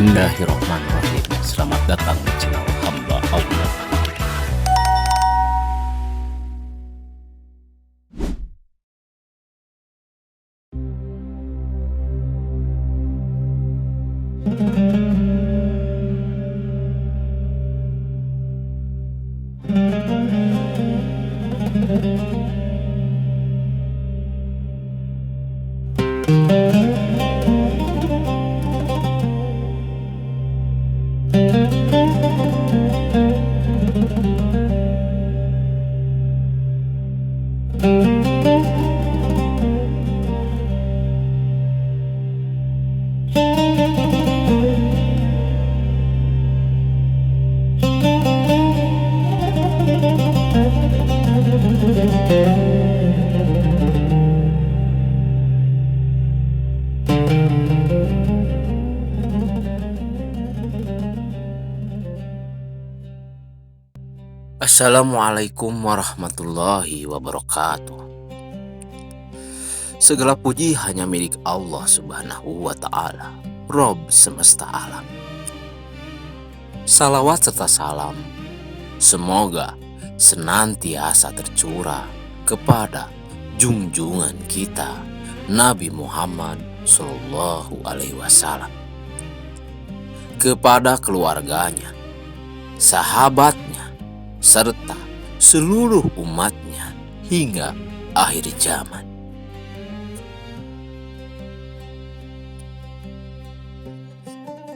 Bismillahirrahmanirrahim. Selamat datang di channel Hamba Allah. Assalamualaikum warahmatullahi wabarakatuh. Segala puji hanya milik Allah Subhanahu wa Ta'ala, Rabb semesta alam. Salawat serta salam semoga senantiasa tercurah kepada junjungan kita Nabi Muhammad Sallallahu Alaihi Wasallam, kepada keluarganya, sahabatnya, serta seluruh umatnya hingga akhir zaman.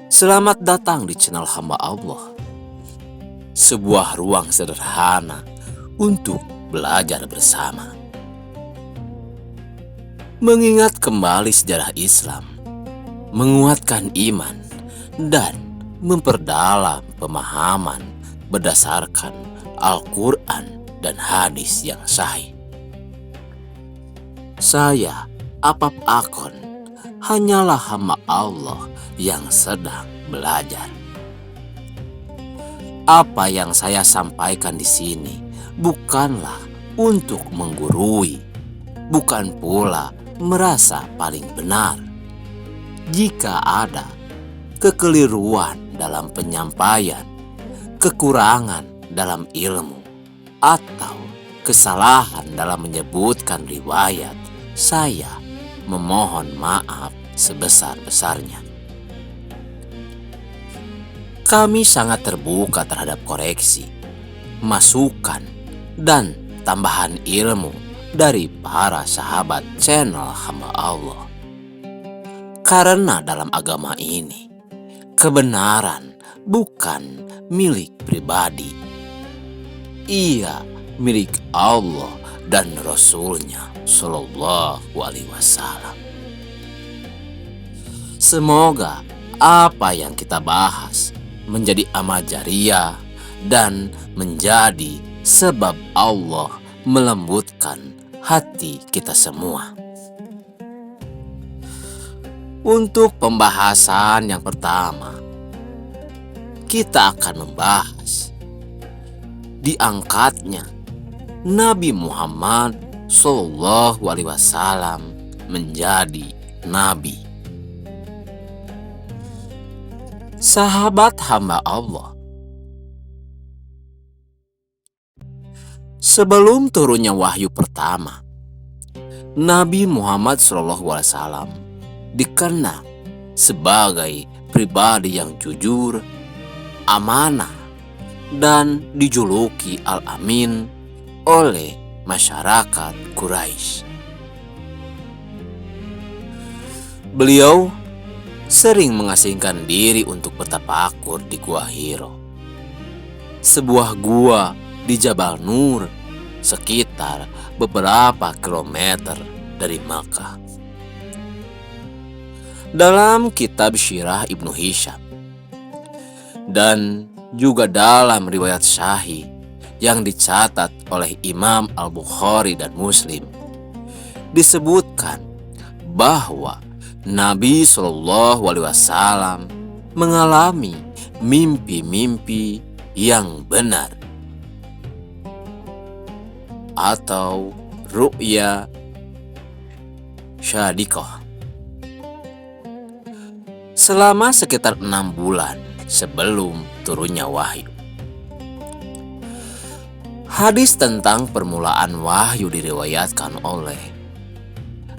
Selamat datang di channel Hamba Allah, sebuah ruang sederhana untuk belajar bersama, mengingat kembali sejarah Islam, menguatkan iman, dan memperdalam pemahaman berdasarkan Al-Quran dan hadis yang sahih. Saya, Apap Akon, hanyalah hamba Allah yang sedang belajar. Apa yang saya sampaikan di sini bukanlah untuk menggurui, bukan pula merasa paling benar. Jika ada kekeliruan dalam penyampaian, kekurangan dalam ilmu, atau kesalahan dalam menyebutkan riwayat, saya memohon maaf sebesar-besarnya. Kami sangat terbuka terhadap koreksi, masukan, dan tambahan ilmu dari para sahabat channel Hamba Allah. Karena dalam agama ini, kebenaran bukan milik pribadi. Ia milik Allah dan Rasul-Nya Sallallahu Alaihi Wasallam. Semoga apa yang kita bahas menjadi amal jariah dan menjadi sebab Allah melembutkan hati kita semua. Untuk pembahasan yang pertama, kita akan membahas diangkatnya Nabi Muhammad Sallallahu Alaihi Wasallam menjadi Nabi. Sahabat hamba Allah, sebelum turunnya wahyu pertama, Nabi Muhammad Sallallahu Alaihi Wasallam dikenal sebagai pribadi yang jujur, amanah, dan dijuluki Al-Amin oleh masyarakat Quraisy. Beliau sering mengasingkan diri untuk bertafakur di Gua Hiro, sebuah gua di Jabal Nur sekitar beberapa kilometer dari Makkah. Dalam kitab Syirah Ibnu Hisham dan juga dalam riwayat sahih yang dicatat oleh Imam Al-Bukhari dan Muslim, disebutkan bahwa Nabi Shallallahu Alaihi Wasallam mengalami mimpi-mimpi yang benar atau ru'ya syadiqah. selama sekitar 6 bulan sebelum turunnya wahyu. Hadis tentang permulaan wahyu diriwayatkan oleh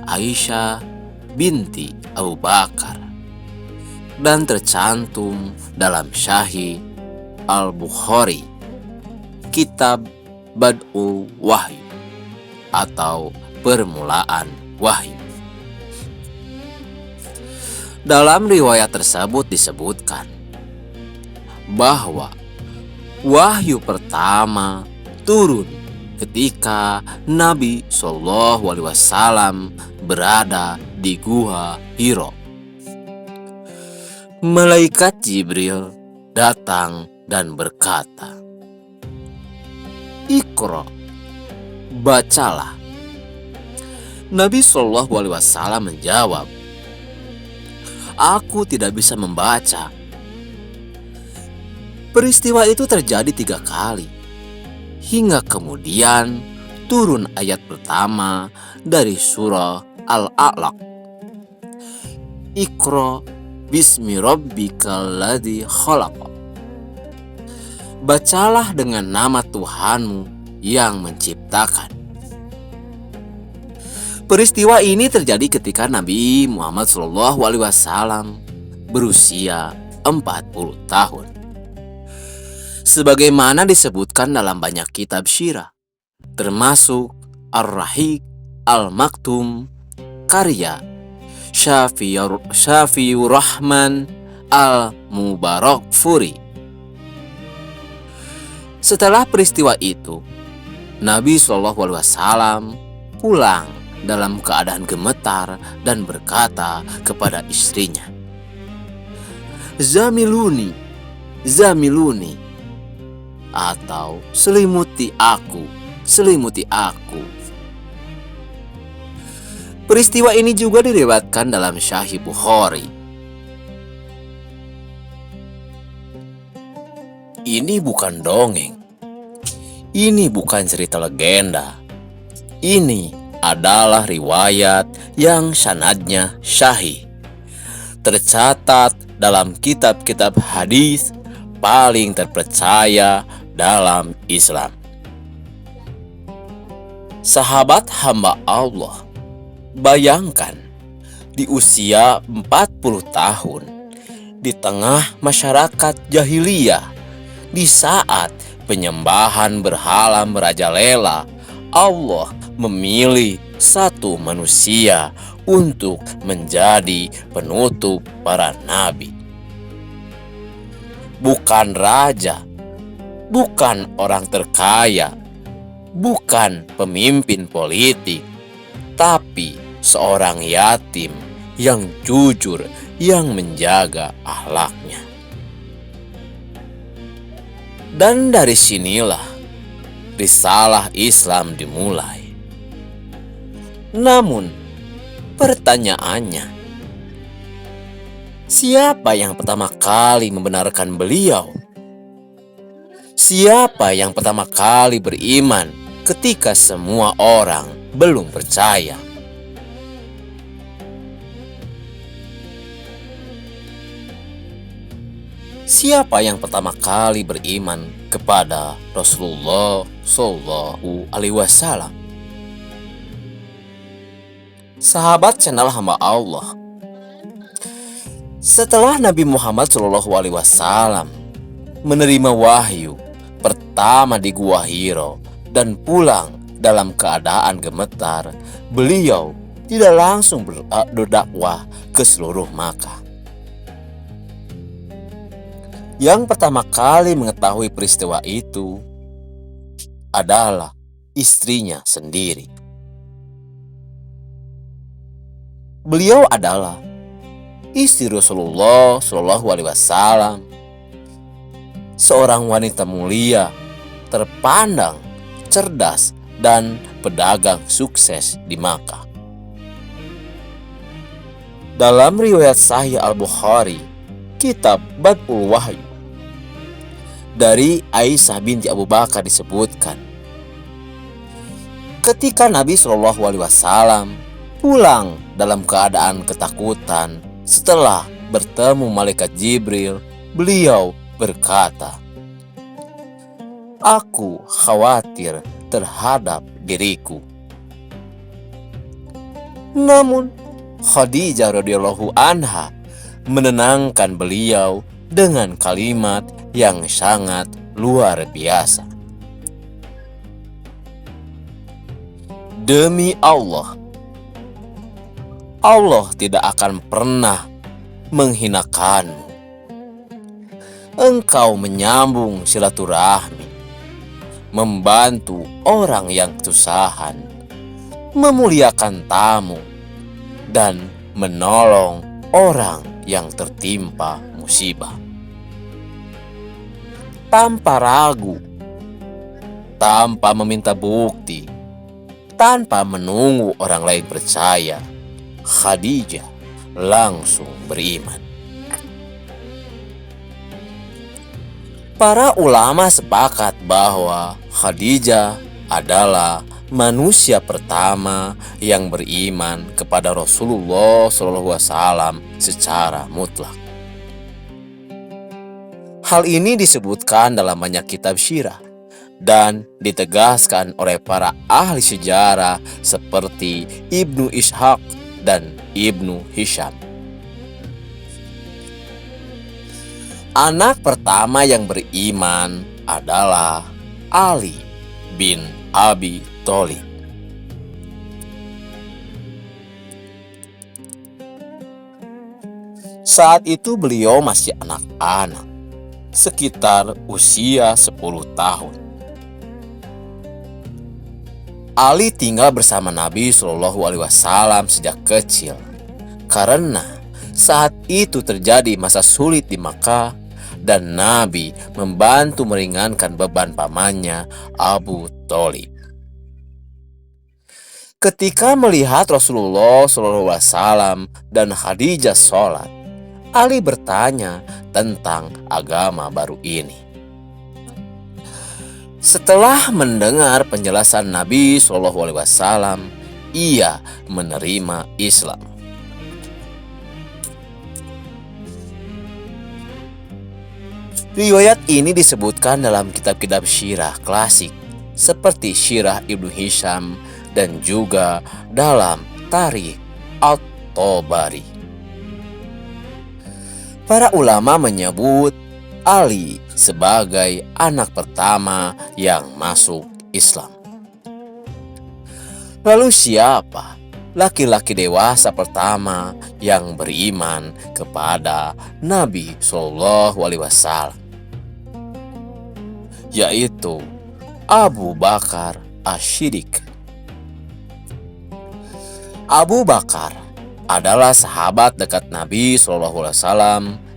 Aisyah binti Abu Bakar dan tercantum dalam Sahih Al-Bukhari, Kitab Bad'ul Wahyu atau permulaan wahyu. Dalam riwayat tersebut disebutkan bahwa wahyu pertama turun ketika Nabi SAW berada di Gua Hiro. Malaikat Jibril datang dan berkata, "Iqra, bacalah." Nabi SAW menjawab, "Aku tidak bisa membaca." Peristiwa itu terjadi 3 kali, hingga kemudian turun ayat pertama dari surah Al-A'laq. "Iqra bismi rabbikal ladzi khalaq." Bacalah dengan nama Tuhanmu yang menciptakan. Peristiwa ini terjadi ketika Nabi Muhammad SAW berusia 40 tahun. Sebagaimana disebutkan dalam banyak kitab syirah, termasuk Ar-Rahiq Al-Maktum karya Syafiur Rahman Al-Mubarakfuri. Setelah peristiwa itu, Nabi SAW pulang dalam keadaan gemetar dan berkata kepada istrinya, "Zamiluni, zamiluni," atau "Selimuti aku, selimuti aku." Peristiwa ini juga diriwayatkan dalam Sahih Bukhari. Ini bukan dongeng. Ini bukan cerita legenda. Ini adalah riwayat yang sanadnya sahih, tercatat dalam kitab-kitab hadis paling terpercaya dalam Islam. Sahabat hamba Allah, bayangkan di usia 40 tahun, di tengah masyarakat jahiliyah, di saat penyembahan berhala merajalela, Allah memilih satu manusia untuk menjadi penutup para nabi. Bukan raja, bukan orang terkaya, bukan pemimpin politik, tapi seorang yatim yang jujur, yang menjaga akhlaknya. Dan dari sinilah risalah Islam dimulai. Namun, pertanyaannya, siapa yang pertama kali membenarkan beliau? Siapa yang pertama kali beriman ketika semua orang belum percaya? Siapa yang pertama kali beriman kepada Rasulullah SAW? Sahabat channel hamba Allah, setelah Nabi Muhammad SAW menerima wahyu pertama di Gua Hiro dan pulang dalam keadaan gemetar, beliau tidak langsung berdakwah ke seluruh Makkah. Yang pertama kali mengetahui peristiwa itu adalah istrinya sendiri. Beliau adalah istri Rasulullah SAW, seorang wanita mulia, terpandang, cerdas, dan pedagang sukses di Makkah. Dalam riwayat Sahih Al-Bukhari, Kitab Bad'ul Wahyu, dari Aisyah binti Abu Bakar disebutkan, ketika Nabi SAW pulang dalam keadaan ketakutan setelah bertemu malaikat Jibril, beliau berkata, "Aku khawatir terhadap diriku." Namun Khadijah radhiyallahu anha menenangkan beliau dengan kalimat yang sangat luar biasa. "Demi Allah, Allah tidak akan pernah menghinakanmu. Engkau menyambung silaturahmi, membantu orang yang kesusahan, memuliakan tamu, dan menolong orang yang tertimpa musibah. Tanpa ragu, tanpa meminta bukti, tanpa menunggu orang lain percaya, Khadijah langsung beriman." Para ulama sepakat bahwa Khadijah adalah manusia pertama yang beriman kepada Rasulullah SAW secara mutlak. Hal ini disebutkan dalam banyak kitab sirah dan ditegaskan oleh para ahli sejarah seperti Ibnu Ishaq dan Ibnu Hisham. Anak pertama yang beriman adalah Ali bin Abi Thalib. Saat itu beliau masih anak-anak, sekitar usia 10 tahun. Ali tinggal bersama Nabi SAW sejak kecil, karena saat itu terjadi masa sulit di Makkah dan Nabi membantu meringankan beban pamannya Abu Thalib. Ketika melihat Rasulullah SAW dan Khadijah sholat, Ali bertanya tentang agama baru ini. Setelah mendengar penjelasan Nabi SAW, ia menerima Islam. Riwayat ini disebutkan dalam kitab-kitab sirah klasik seperti Sirah Ibnu Hisham dan juga dalam Tarikh At-Tabari. Para ulama menyebut Ali sebagai anak pertama yang masuk Islam. Lalu siapa laki-laki dewasa pertama yang beriman kepada Nabi SAW? Yaitu Abu Bakar As-Siddiq. Abu Bakar adalah sahabat dekat Nabi SAW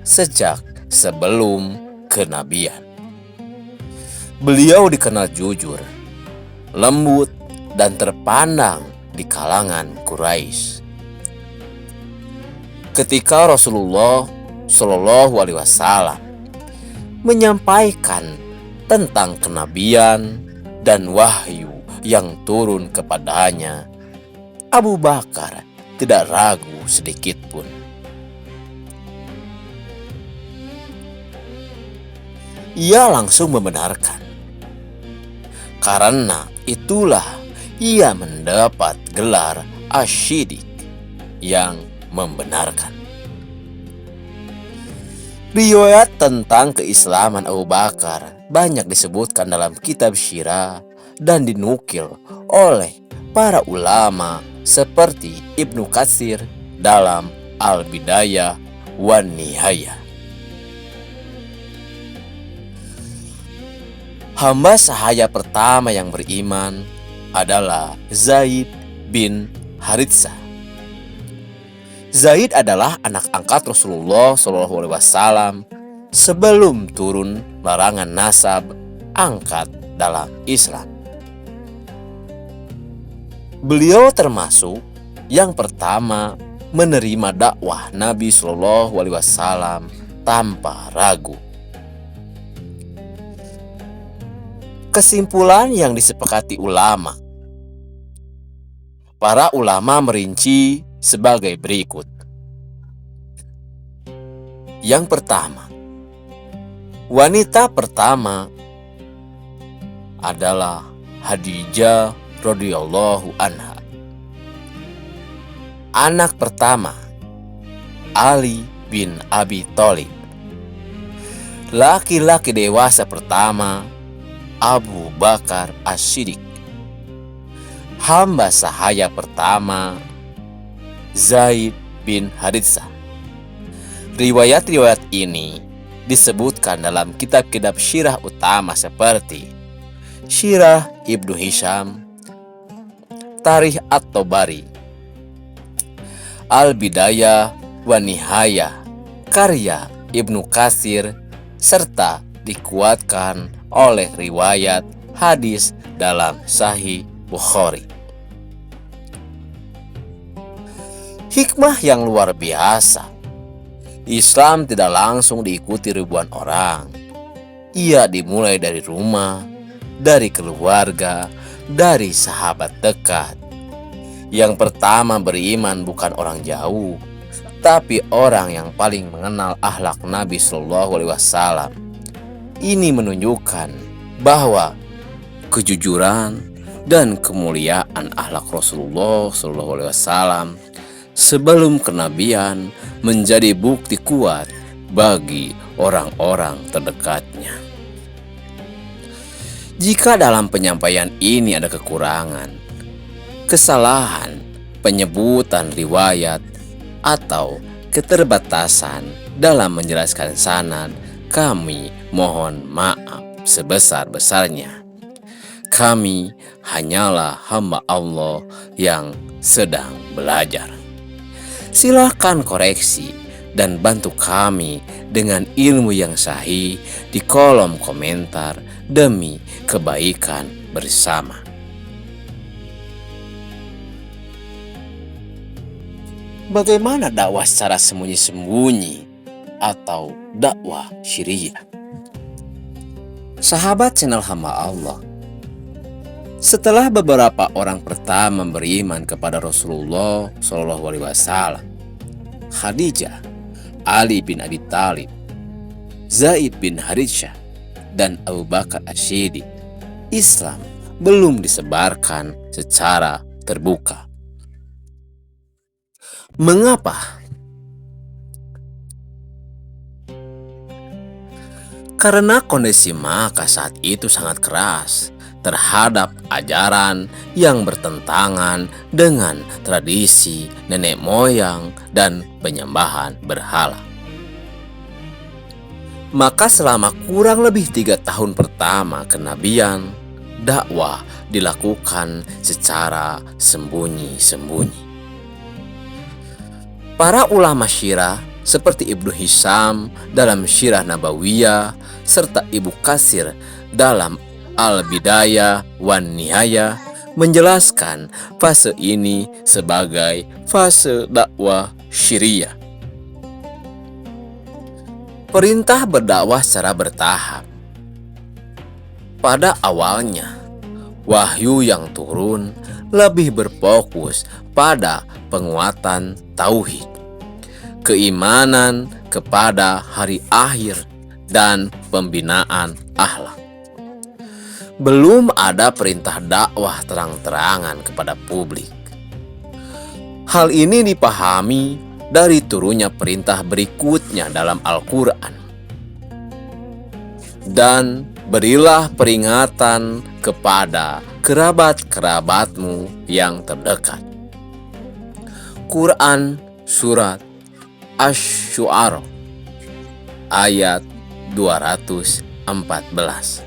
sejak sebelum kenabian. Beliau dikenal jujur, lembut, dan terpandang di kalangan Quraisy. Ketika Rasulullah SAW menyampaikan tentang kenabian dan wahyu yang turun kepadanya, Abu Bakar tidak ragu sedikit pun. Ia langsung membenarkan. Karena itulah ia mendapat gelar As-Siddiq yang membenarkan. Riwayat tentang keislaman Abu Bakar banyak disebutkan dalam kitab sirah dan dinukil oleh para ulama seperti Ibnu Katsir dalam Al-Bidayah wan Nihayah. Hamba sahaya pertama yang beriman adalah Zaid bin Haritsah. Zaid adalah anak angkat Rasulullah SAW sebelum turun larangan nasab angkat dalam Islam. Beliau termasuk yang pertama menerima dakwah Nabi SAW tanpa ragu. Kesimpulan yang disepakati ulama. Para ulama merinci sebagai berikut. Yang pertama, wanita pertama adalah Khadijah radhiyallahu anha. Anak pertama, Ali bin Abi Thalib. Laki-laki dewasa pertama, Abu Bakar As-Siddiq. Hamba sahaya pertama, Zaid bin Haritsah. Riwayat-riwayat ini disebutkan dalam kitab-kitab syirah utama seperti Syirah Ibnu Hisham, Tarikh At-Tabari, Al-Bidayah wa Nihayah karya Ibnu Katsir, serta dikuatkan oleh riwayat hadis dalam Sahih Bukhari. Hikmah yang luar biasa. Islam tidak langsung diikuti ribuan orang. Ia dimulai dari rumah, dari keluarga, dari sahabat dekat. Yang pertama beriman bukan orang jauh, tapi orang yang paling mengenal akhlak Nabi Shallallahu Alaihi Wasallam. Ini menunjukkan bahwa kejujuran dan kemuliaan akhlak Rasulullah Shallallahu Alaihi Wasallam sebelum kenabian menjadi bukti kuat bagi orang-orang terdekatnya. Jika dalam penyampaian ini ada kekurangan, kesalahan, penyebutan riwayat, atau keterbatasan dalam menjelaskan sanad, kami mohon maaf sebesar-besarnya. Kami hanyalah hamba Allah yang sedang belajar. Silakan koreksi dan bantu kami dengan ilmu yang sahih di kolom komentar demi kebaikan bersama. Bagaimana dakwah secara sembunyi-sembunyi atau dakwah syiriah? Sahabat channel hamba Allah, setelah beberapa orang pertama beriman kepada Rasulullah Shallallahu Alaihi Wasallam, Khadijah, Ali bin Abi Thalib, Zaid bin Haritsah, dan Abu Bakar As-Siddiq, Islam belum disebarkan secara terbuka. Mengapa? Karena kondisi Makkah saat itu sangat keras terhadap ajaran yang bertentangan dengan tradisi nenek moyang dan penyembahan berhala. Maka selama kurang lebih 3 tahun pertama kenabian, dakwah dilakukan secara sembunyi-sembunyi. Para ulama syirah seperti Ibnu Hisham dalam Syirah Nabawiyah serta Ibnu Katsir dalam Al-Bidayah wa Nihayah menjelaskan fase ini sebagai fase dakwah syiriah. Perintah berdakwah secara bertahap. Pada awalnya, wahyu yang turun lebih berfokus pada penguatan tauhid, keimanan kepada hari akhir, dan pembinaan akhlak. Belum ada perintah dakwah terang-terangan kepada publik. Hal ini dipahami dari turunnya perintah berikutnya dalam Al-Quran. Dan berilah peringatan kepada kerabat-kerabatmu yang terdekat. Quran Surat Asy-Syu'ara ayat 214.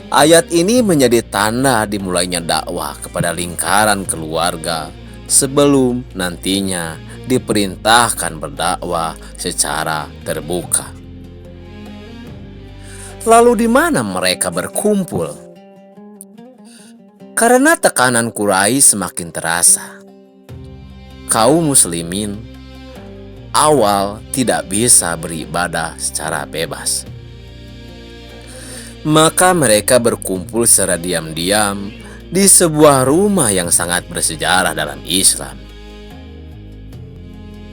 Ayat ini menjadi tanda dimulainya dakwah kepada lingkaran keluarga sebelum nantinya diperintahkan berdakwah secara terbuka. Lalu di mana mereka berkumpul? Karena tekanan Quraisy semakin terasa, kaum muslimin awal tidak bisa beribadah secara bebas. Maka mereka berkumpul secara diam-diam di sebuah rumah yang sangat bersejarah dalam Islam.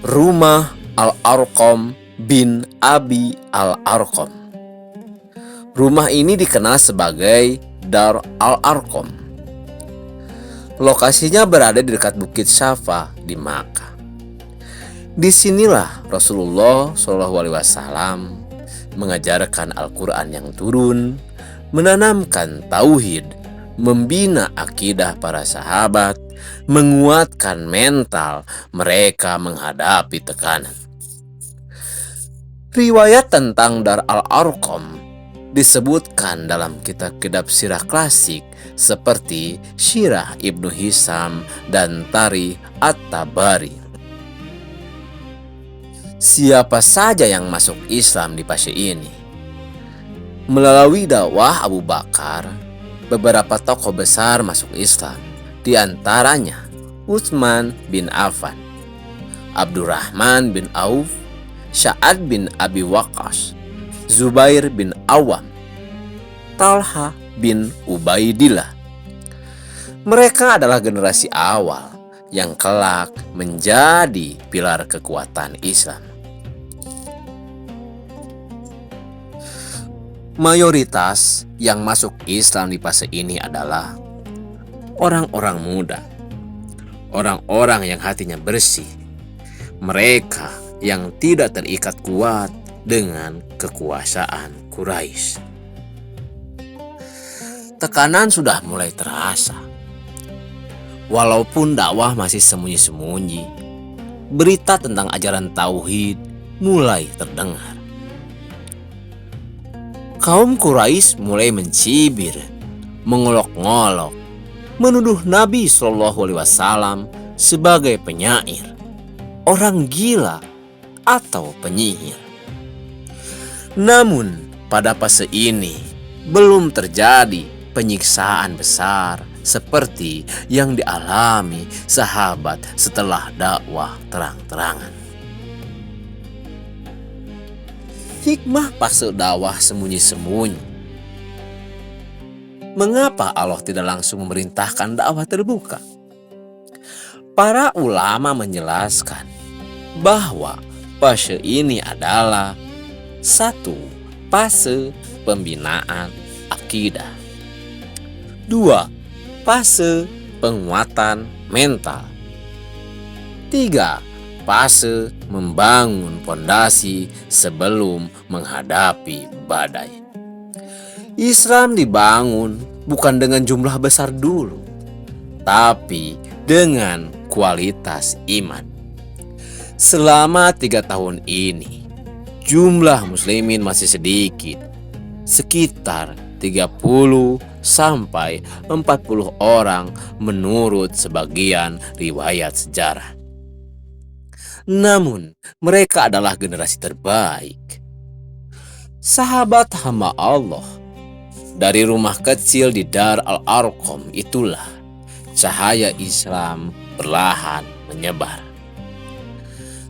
Rumah Al-Arqam bin Abi Al-Arqam. Rumah ini dikenal sebagai Dar Al-Arqam. Lokasinya berada di dekat Bukit Syafa di Makkah. Disinilah Rasulullah SAW mengajarkan Al-Quran yang turun, menanamkan tauhid, membina akidah para sahabat, menguatkan mental mereka menghadapi tekanan. Riwayat tentang Dar Al-Arqam disebutkan dalam kitab-kitab sirah klasik seperti Sirah Ibnu Hisam dan Tarikh At-Tabari. Siapa saja yang masuk Islam di fase ini? Melalui dakwah Abu Bakar, beberapa tokoh besar masuk Islam, di antaranya Utsman bin Affan, Abdurrahman bin Auf, Sa'ad bin Abi Waqqas, Zubair bin Awam, Talha bin Ubaidillah. Mereka adalah generasi awal yang kelak menjadi pilar kekuatan Islam. Mayoritas yang masuk Islam di fase ini adalah orang-orang muda, orang-orang yang hatinya bersih, mereka yang tidak terikat kuat dengan kekuasaan Quraisy. Tekanan sudah mulai terasa. Walaupun dakwah masih sembunyi-sembunyi, berita tentang ajaran tauhid mulai terdengar. Kaum Quraisy mulai mencibir, mengolok-ngolok, menuduh Nabi SAW sebagai penyair, orang gila, atau penyihir. Namun pada fase ini belum terjadi penyiksaan besar seperti yang dialami sahabat setelah dakwah terang-terangan. Hikmah fase dakwah sembunyi-sembunyi. Mengapa Allah tidak langsung memerintahkan dakwah terbuka? Para ulama menjelaskan bahwa fase ini adalah satu, fase pembinaan akidah. 2. Fase penguatan mental. 3. Fase membangun fondasi sebelum menghadapi badai. Islam dibangun bukan dengan jumlah besar dulu, tapi dengan kualitas iman. Selama 3 tahun ini, jumlah muslimin masih sedikit, sekitar 30 sampai 40 orang menurut sebagian riwayat sejarah. Namun, mereka adalah generasi terbaik. Sahabat hamba Allah dari rumah kecil di Dar Al-Arqam itulah cahaya Islam perlahan menyebar.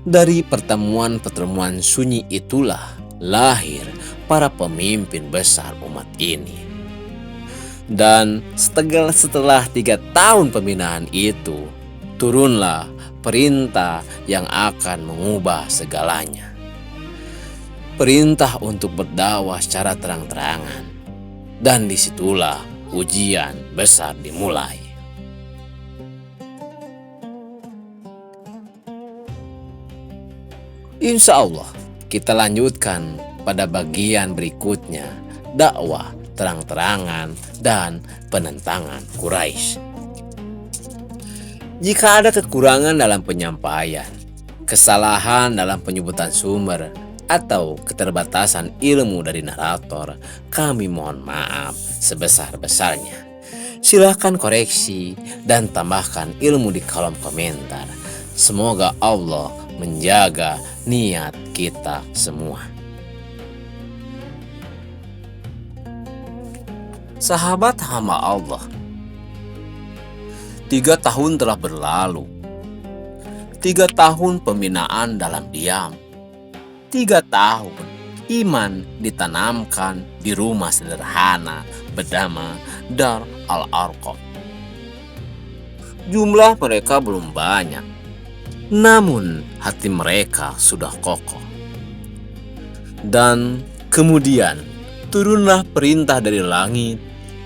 Dari pertemuan-pertemuan sunyi itulah lahir para pemimpin besar umat ini. Dan setelah 3 tahun pembinaan itu, turunlah perintah yang akan mengubah segalanya. Perintah untuk berdakwah secara terang-terangan. Dan disitulah ujian besar dimulai. Insya Allah kita lanjutkan pada bagian berikutnya, dakwah terang-terangan dan penentangan Quraisy. Jika ada kekurangan dalam penyampaian, kesalahan dalam penyebutan sumber, atau keterbatasan ilmu dari narator, kami mohon maaf sebesar-besarnya. Silahkan koreksi dan tambahkan ilmu di kolom komentar. Semoga Allah menjaga niat kita semua. Sahabat hamba Allah, 3 tahun telah berlalu. 3 tahun pembinaan dalam diam. 3 tahun iman ditanamkan di rumah sederhana bernama Dar Al-Arqam. Jumlah mereka belum banyak, namun hati mereka sudah kokoh. Dan kemudian turunlah perintah dari langit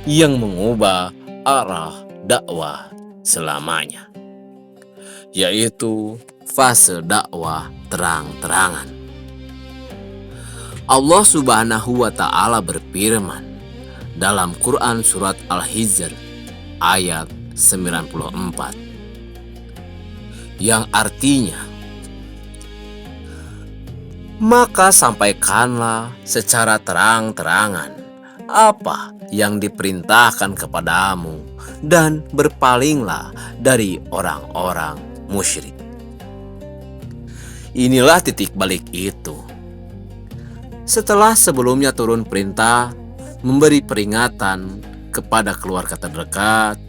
yang mengubah arah dakwah selamanya, yaitu fase dakwah terang-terangan. Allah Subhanahu wa Ta'ala berfirman dalam Quran Surat Al-Hijr ayat 94, yang artinya, maka sampaikanlah secara terang-terangan apa yang diperintahkan kepadamu dan berpalinglah dari orang-orang musyrik. Inilah titik balik itu. Setelah sebelumnya turun perintah memberi peringatan kepada keluarga terdekat,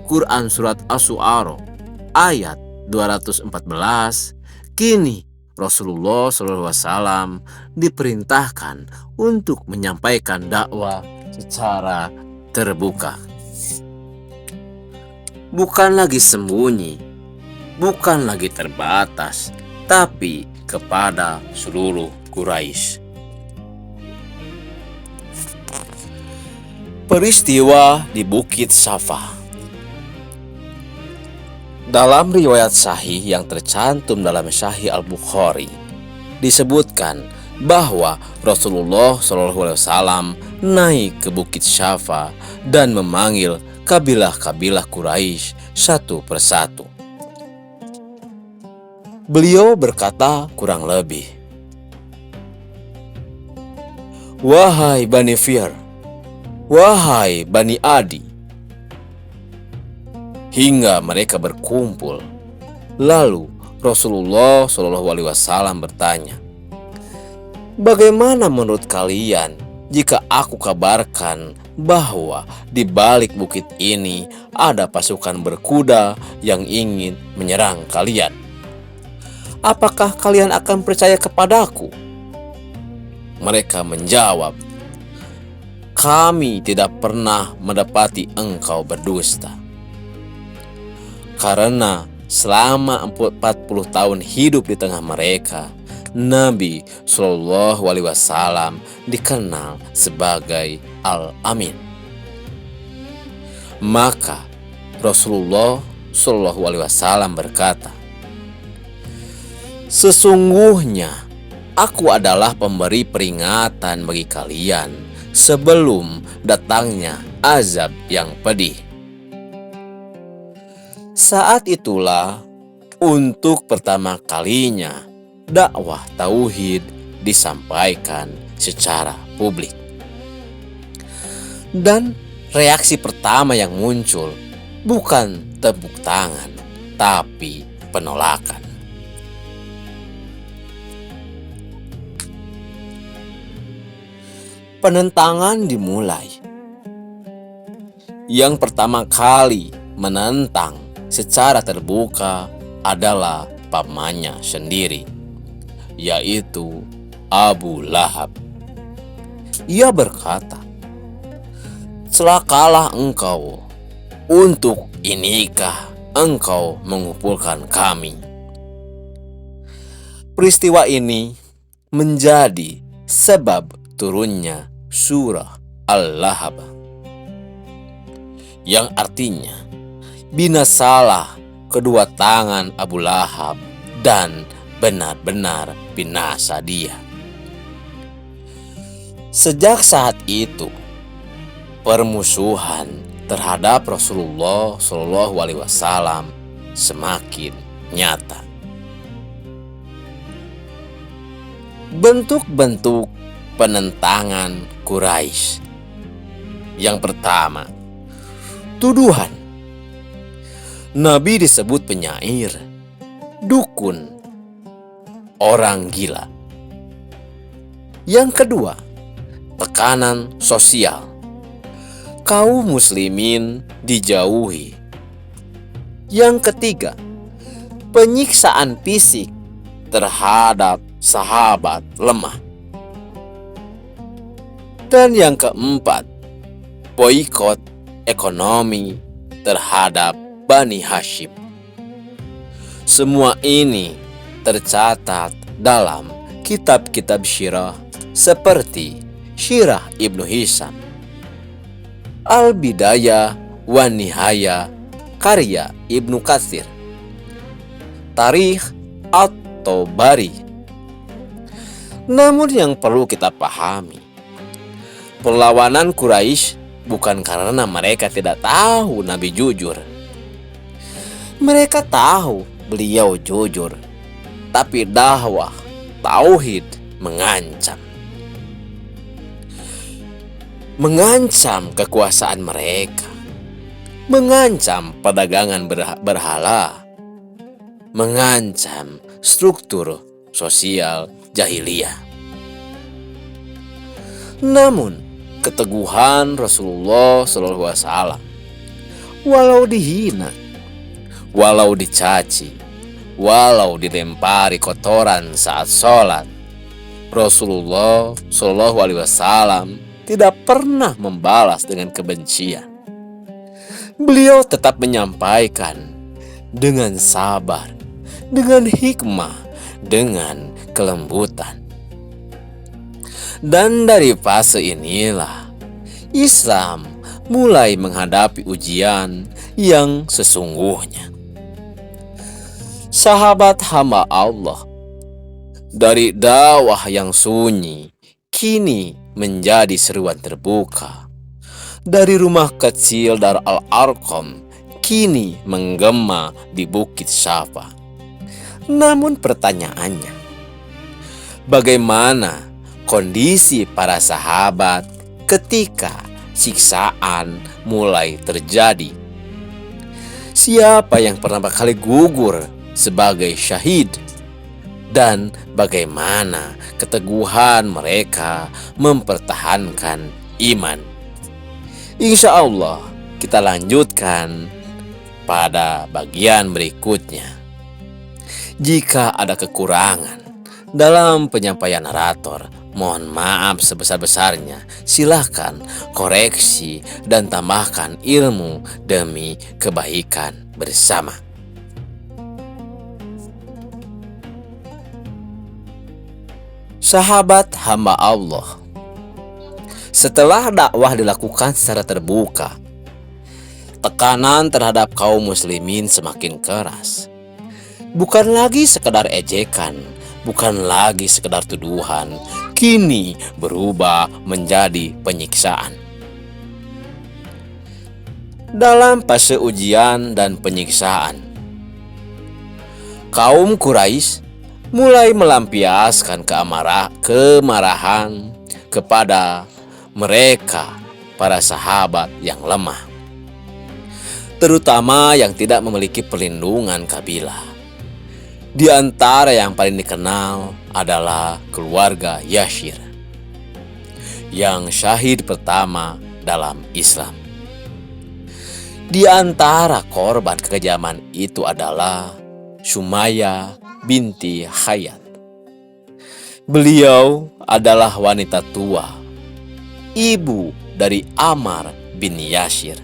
Quran Surat Asy-Syu'ara ayat 214, kini Rasulullah SAW diperintahkan untuk menyampaikan dakwah secara terbuka. Bukan lagi sembunyi, bukan lagi terbatas, tapi kepada seluruh Quraisy. Peristiwa di Bukit Safa. Dalam riwayat sahih yang tercantum dalam Sahih Al-Bukhari, disebutkan bahwa Rasulullah SAW naik ke Bukit Safa dan memanggil kabilah-kabilah Quraisy satu persatu. Beliau berkata kurang lebih, "Wahai Bani Fir, wahai Bani Adi," hingga mereka berkumpul. Lalu Rasulullah SAW bertanya, "Bagaimana menurut kalian jika aku kabarkan bahwa di balik bukit ini ada pasukan berkuda yang ingin menyerang kalian? Apakah kalian akan percaya kepadaku?" Mereka menjawab, "Kami tidak pernah mendapati engkau berdusta." Karena selama 40 tahun hidup di tengah mereka, Nabi SAW dikenal sebagai Al-Amin. Maka Rasulullah SAW berkata, "Sesungguhnya aku adalah pemberi peringatan bagi kalian sebelum datangnya azab yang pedih." Saat itulah untuk pertama kalinya dakwah tauhid disampaikan secara publik. Dan reaksi pertama yang muncul bukan tepuk tangan, tapi penolakan. Penentangan dimulai. Yang pertama kali menentang secara terbuka adalah pamannya sendiri, yaitu Abu Lahab. Ia berkata, "Celakalah engkau, untuk inikah engkau mengumpulkan kami?" Peristiwa ini menjadi sebab turunnya surah Al-Lahab, yang artinya binasalah kedua tangan Abu Lahab dan benar-benar binasa dia. Sejak saat itu, permusuhan terhadap Rasulullah SAW semakin nyata. Bentuk-bentuk penentangan Quraisy. Yang pertama, tuduhan. Nabi disebut penyair, dukun, orang gila. Yang kedua, tekanan sosial. Kaum muslimin dijauhi. Yang ketiga, penyiksaan fisik terhadap sahabat lemah. Dan yang keempat, boikot ekonomi terhadap Bani Hashim. Semua ini tercatat dalam kitab-kitab syirah seperti Syirah Ibnu Hisham, Al-Bidayah wa Nihayah karya Ibnu Katsir, Tarikh At-Tabari. Namun yang perlu kita pahami, perlawanan Quraisy bukan karena mereka tidak tahu Nabi jujur. Mereka tahu beliau jujur, tapi dakwah tauhid mengancam kekuasaan mereka, mengancam perdagangan berhala, mengancam struktur sosial jahiliyah. Namun keteguhan Rasulullah SAW, walau dihina, walau dicaci, walau dilempari kotoran saat sholat, Rasulullah SAW tidak pernah membalas dengan kebencian. Beliau tetap menyampaikan dengan sabar, dengan hikmah, dengan kelembutan. Dan dari fase inilah Islam mulai menghadapi ujian yang sesungguhnya. Sahabat hamba Allah, dari dakwah yang sunyi kini menjadi seruan terbuka. Dari rumah kecil Dar Al-Arqam kini menggema di Bukit Syafa. Namun pertanyaannya, bagaimana kondisi para sahabat ketika siksaan mulai terjadi? Siapa yang pertama kali gugur sebagai syahid? Dan bagaimana keteguhan mereka mempertahankan iman? Insya Allah kita lanjutkan pada bagian berikutnya. Jika ada kekurangan dalam penyampaian narator, mohon maaf sebesar-besarnya. Silahkan koreksi dan tambahkan ilmu demi kebaikan bersama. Sahabat hamba Allah, setelah dakwah dilakukan secara terbuka, tekanan terhadap kaum muslimin semakin keras. Bukan lagi sekedar ejekan, bukan lagi sekedar tuduhan, kini berubah menjadi penyiksaan. Dalam fase ujian dan penyiksaan, kaum Quraisy mulai melampiaskan kemarahan kepada mereka, para sahabat yang lemah, terutama yang tidak memiliki perlindungan kabilah. Di antara yang paling dikenal adalah keluarga Yashir, yang syahid pertama dalam Islam. Di antara korban kekejaman itu adalah Sumayyah binti Hayat. Beliau adalah wanita tua, ibu dari Ammar bin Yasir.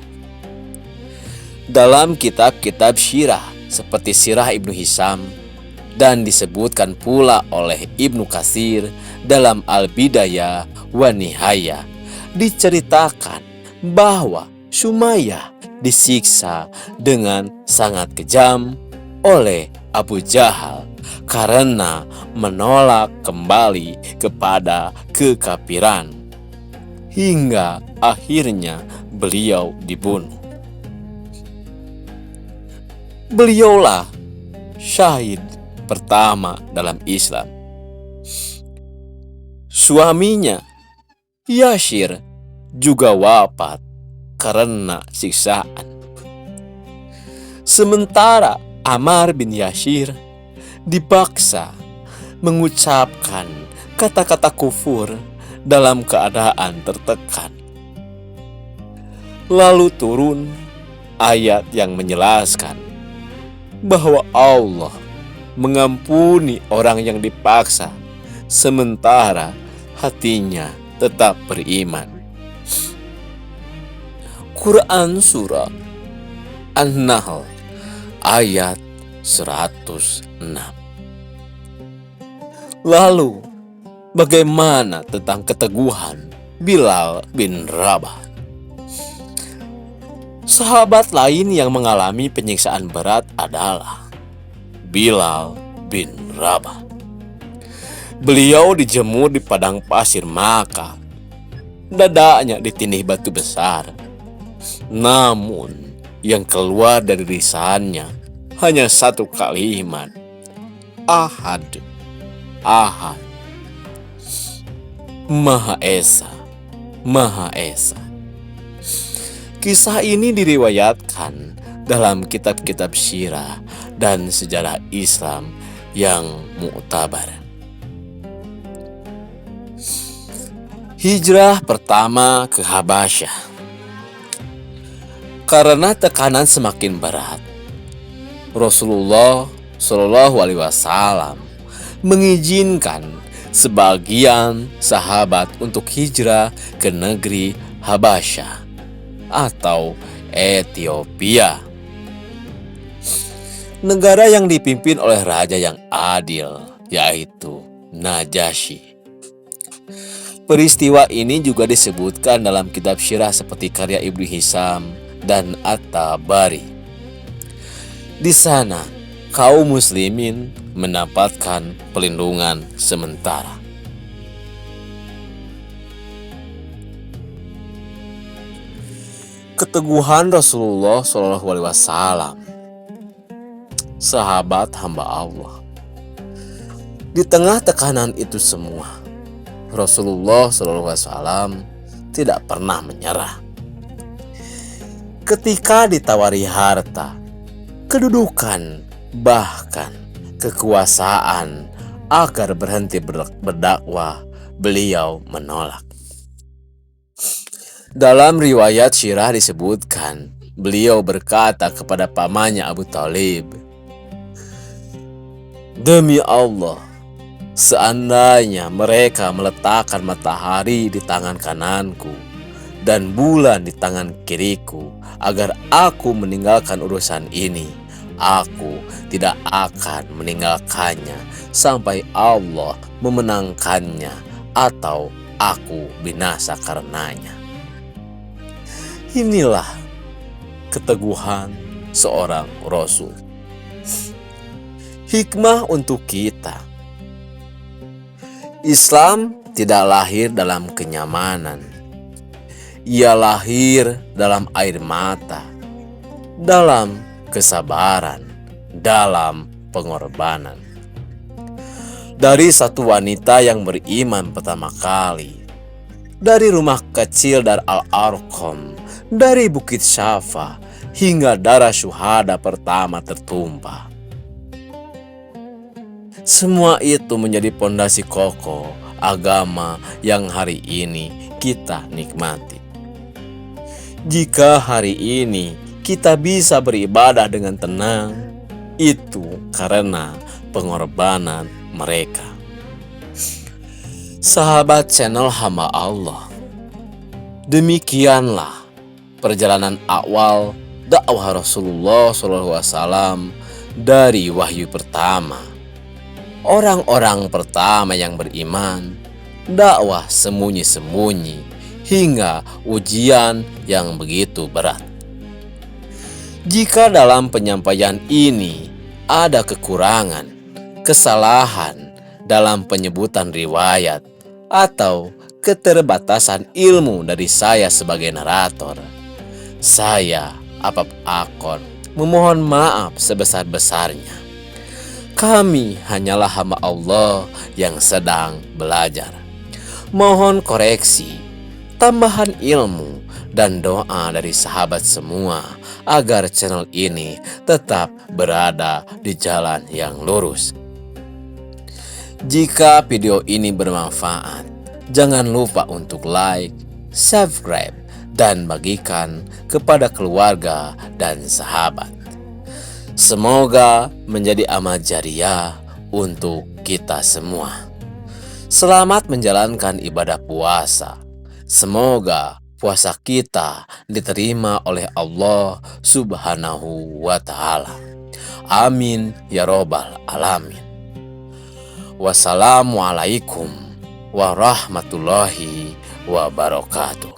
Dalam kitab-kitab syirah seperti Sirah Ibnu Hisham dan disebutkan pula oleh Ibnu Katsir dalam Al-Bidayah wa Nihayah, diceritakan bahwa Sumayyah disiksa dengan sangat kejam oleh Abu Jahal karena menolak kembali kepada kekafiran, hingga akhirnya beliau dibunuh. Beliaulah syahid pertama dalam Islam. Suaminya Yashir juga wafat karena siksaan. Sementara Ammar bin Yasir dipaksa mengucapkan kata-kata kufur dalam keadaan tertekan. Lalu turun ayat yang menjelaskan bahwa Allah mengampuni orang yang dipaksa sementara hatinya tetap beriman. Quran Surah An-Nahl ayat 106. Lalu Bagaimana tentang keteguhan Bilal bin Rabah? Sahabat lain yang mengalami penyiksaan berat adalah Bilal bin Rabah. Beliau dijemur di padang pasir Makkah. Dadanya ditindih batu besar. Namun yang keluar dari lisannya hanya satu kalimat, Ahad, Ahad. Maha Esa, Maha Esa. Kisah ini diriwayatkan dalam kitab-kitab sirah dan sejarah Islam yang muktabar. Hijrah pertama ke Habasyah. Karena tekanan semakin berat, Rasulullah Shallallahu Alaihi Wasallam mengizinkan sebagian sahabat untuk hijrah ke negeri Habasyah atau Ethiopia, negara yang dipimpin oleh raja yang adil, yaitu Najasyi. Peristiwa ini juga disebutkan dalam kitab sirah seperti karya Ibnu Hisham dan At-Tabari. Di sana, kaum muslimin mendapatkan perlindungan sementara. Keteguhan Rasulullah SAW, sahabat hamba Allah. Di tengah tekanan itu semua, Rasulullah SAW tidak pernah menyerah. Ketika ditawari harta, kedudukan, bahkan kekuasaan agar berhenti berdakwah, beliau menolak. Dalam riwayat sirah disebutkan, beliau berkata kepada pamannya Abu Thalib, "Demi Allah, seandainya mereka meletakkan matahari di tangan kananku dan bulan di tangan kiriku agar aku meninggalkan urusan ini, aku tidak akan meninggalkannya sampai Allah memenangkannya atau aku binasa karenanya." Inilah keteguhan seorang Rasul. Hikmah untuk kita. Islam tidak lahir dalam kenyamanan. Ia lahir dalam air mata, dalam kesabaran, dalam pengorbanan. Dari satu wanita yang beriman pertama kali, dari rumah kecil Dar Al-Arqam, dari Bukit Syafa, hingga darah syuhada pertama tertumpah. Semua itu menjadi pondasi kokoh agama yang hari ini kita nikmati. Jika hari ini kita bisa beribadah dengan tenang, itu karena pengorbanan mereka. Sahabat channel hamba Allah, demikianlah perjalanan awal dakwah Rasulullah SAW dari wahyu pertama, orang-orang pertama yang beriman, dakwah sembunyi-sembunyi, hingga ujian yang begitu berat. Jika dalam penyampaian ini ada kekurangan, kesalahan dalam penyebutan riwayat, atau keterbatasan ilmu dari saya sebagai narator, saya Apap Akon memohon maaf sebesar-besarnya. Kami hanyalah hamba Allah yang sedang belajar. Mohon koreksi, tambahan ilmu, dan doa dari sahabat semua agar channel ini tetap berada di jalan yang lurus. Jika video ini bermanfaat, jangan lupa untuk like, subscribe, dan bagikan kepada keluarga dan sahabat. Semoga menjadi amal jariah untuk kita semua. Selamat menjalankan ibadah puasa. Semoga puasa kita diterima oleh Allah Subhanahu wa Ta'ala. Amin ya Robbal Alamin. Wassalamualaikum warahmatullahi wabarakatuh.